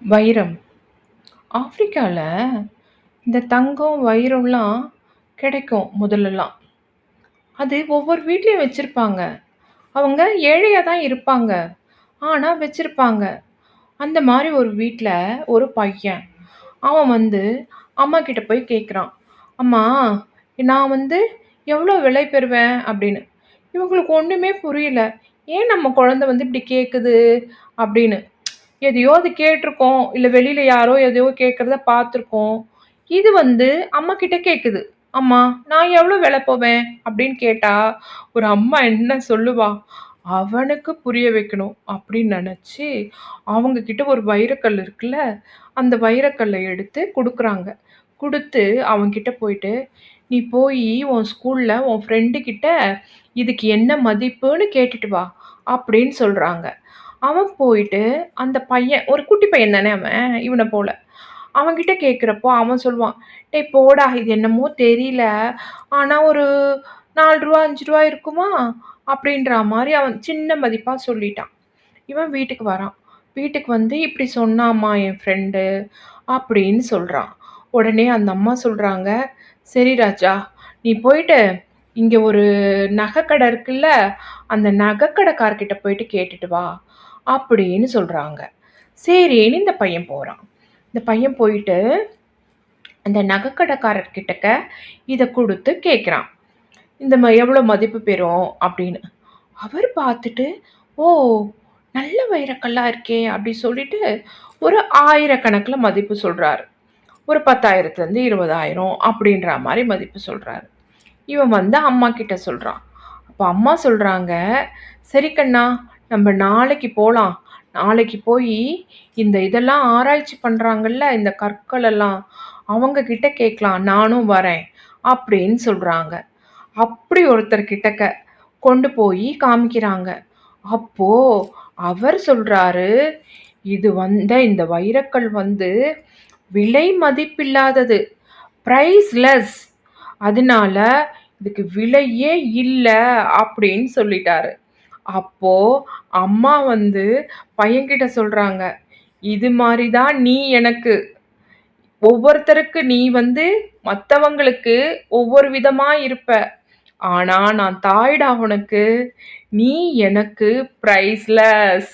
வைரம். ஆஃப்ரிக்கால இந்த தங்கம், வைரம்லாம் கிடைக்கும் முதல்லலாம். அது ஒவ்வொரு வீட்லயும் வச்சிருப்பாங்க. அவங்க ஏழையா தான் இருப்பாங்க. ஆனா வச்சிருப்பாங்க. அந்த மாரி ஒரு வீட்ல ஒரு பையன். அவன் வந்து அம்மாகிட்ட போய் கேட்குறான். "அம்மா, நான் வந்து எவ்வளோ விலை பெறுவேன்?" அப்படின்னு. இவங்களுக்கு ஒண்ணுமே புரியல. "ஏன் நம்ம குழந்தை வந்து இப்படி கேட்குது?" அப்படின்னு. எதையோ அது கேட்டுருக்கோம். இல்ல வெளியில யாரோ எதையோ கேட்கிறத பார்த்துருக்கோம். இது வந்து அம்மாகிட்ட கேட்குது. "அம்மா, நான் எவ்வளோ விலை போவேன்?" அப்படின்னு கேட்டா, ஒரு அம்மா என்ன சொல்லுவா? அவனுக்கு புரிய வைக்கணும் அப்படின்னு நெனச்சு, அவங்க கிட்ட ஒரு வைரக்கல் இருக்குல்ல, அந்த வைரக்கல்ல எடுத்து குடுக்குறாங்க. குடுத்து அவன்கிட்ட போயிட்டு, "நீ போயி உன் ஸ்கூல்ல உன் ஃப்ரெண்டு கிட்ட இதுக்கு என்ன மதிப்புன்னு கேட்டுட்டு வா" அப்படின்னு சொல்றாங்க. அவன் போயிட்டு அந்த பையன் ஒரு குட்டி பையன் தானே அவன், இவன போல. அவன்கிட்ட கேட்கிறப்போ அவன் சொல்லுவான், "டேய் போடா! இது என்னமோ தெரியல. ஆனா ஒரு ரூ. 4 ரூ. 5 இருக்குமா?" அப்படின்ற மாரி அவன் சின்ன மதிப்பா சொல்லிட்டான். இவன் வீட்டுக்கு வரான். வீட்டுக்கு வந்து, "இப்படி சொன்னாம்மா என் ஃப்ரெண்டு" அப்படின்னு சொல்றான். உடனே அந்த அம்மா சொல்றாங்க, "சரி ராஜா, நீ போயிட்டு இங்க ஒரு நகைக்கடை இருக்குல்ல, அந்த நகைக்கடைக்காரர்கிட்ட போயிட்டு கேட்டுட்டு வா" அப்படின்னு சொல்றாங்க. சரின்னு இந்த பையன் போறான். இந்த பையன் போயிட்டு அந்த நகைக்கடைக்காரர் கிட்டக்க இத குடுத்து கேட்குறான். இந்த எவ்வளோ மதிப்பு பெறும் அப்படின்னு. அவர் பார்த்துட்டு, "ஓ! நல்ல வைரக்கல்லா இருக்கே!" அப்படி சொல்லிட்டு ஒரு 1000 கணக்குல மதிப்பு சொல்றாரு. ஒரு 10,000லேருந்து 20,000 அப்படின்ற மாரி மதிப்பு சொல்றாரு. இவன் வந்து அம்மாகிட்ட சொல்றான். அப்ப அம்மா சொல்றாங்க, "சரி கண்ணா, நம்ம நாளைக்கு போலாம். நாளைக்கு போயி இந்த இதெல்லாம் ஆராய்ச்சி பண்றாங்கல்ல, இந்த கற்கள் எல்லாம், அவங்க கிட்ட கேட்கலாம். நானும் வரேன்." அப்படின்னு சொல்றாங்க. அப்படி ஒருத்தர் கிட்டக்க கொண்டு போயி காமிக்கிறாங்க. அப்போ அவர் சொல்றாரு, இந்த வைரக்கல் வந்து விலை மதிப்பில்லாதது. பிரைஸ்லெஸ். அதனால இதுக்கு விலையே இல்ல அப்படின்னு சொல்லிட்டாரு. அப்போ அம்மா வந்து பையன்கிட்ட சொல்றாங்க, "இது மாரி தான் நீ எனக்கு. ஒவ்வொருத்தருக்கு நீ வந்து மத்தவங்களுக்கு ஒவ்வொரு விதமா இருப்ப. ஆனா நான் தாய்டா உனக்கு. நீ எனக்கு பிரைஸ்லெஸ்."